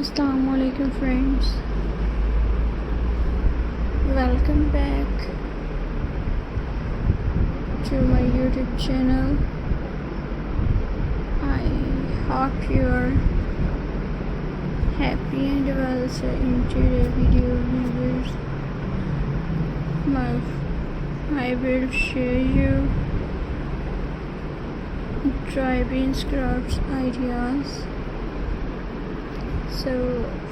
Assalamualaikum friends, welcome back to my YouTube channel. I hope you are happy and well. So in today's video viewers, I will share you dry beans crafts ideas. So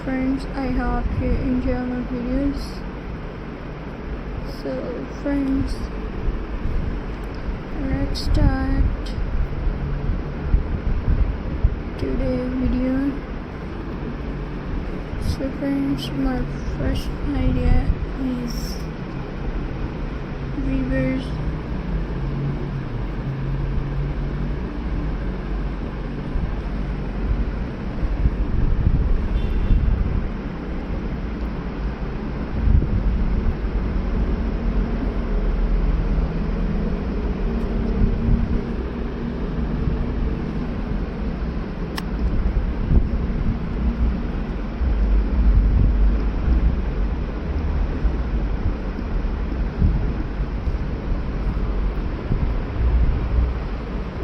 friends, I hope you enjoy my videos. So friends, let's start today's video. So friends, my first idea is reverse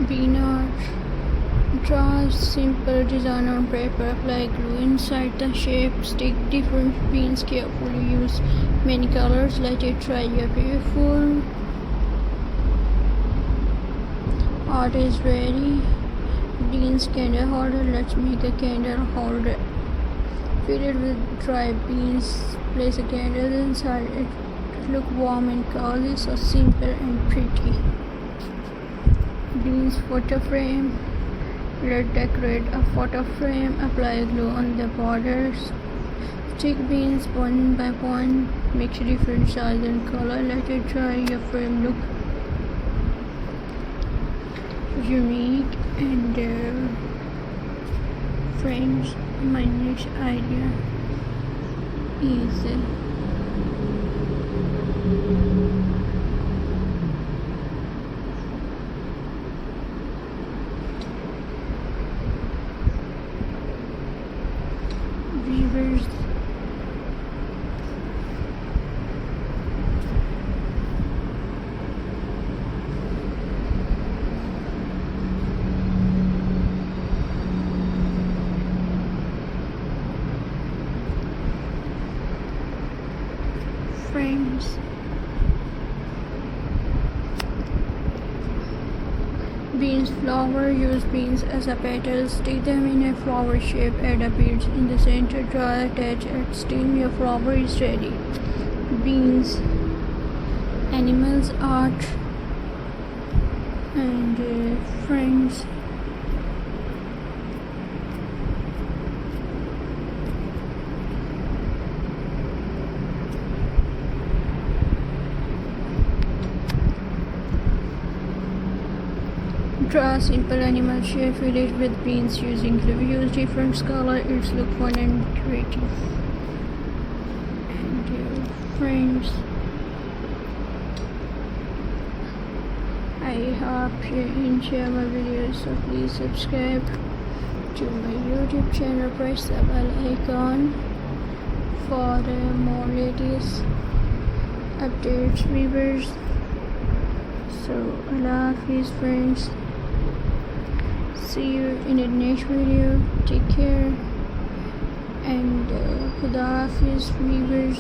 bean art. Draw a simple design on paper, apply glue inside the shape, stick different beans carefully, use many colors, let it dry. Your beautiful art is ready. Beans candle holder. Let's make a candle holder. Fill it with dry beans, place a candle inside it. Look warm and cozy, so simple and pretty. Beans photo frame. Let's decorate a photo frame. Apply glue on the borders. Stick beans one by one. Mix different size and color. Let it dry. Your frame look unique. And friends, my next idea is reverse frames. Beans flower. Use beans as a petal. Stick them in a flower shape. Add a beads in the center. Dry, attach, and steam. Your flower is ready. Beans animals art. And friends, draw a simple animal shape, fill it with beans using glue. Use different color, it's look fun and creative. And friends, I hope you enjoy my videos, so please subscribe to my YouTube channel, press the bell icon for more latest updates, viewers. So Allah Hafiz friends, see you in the next video. Take care and Khuda Hafiz viewers.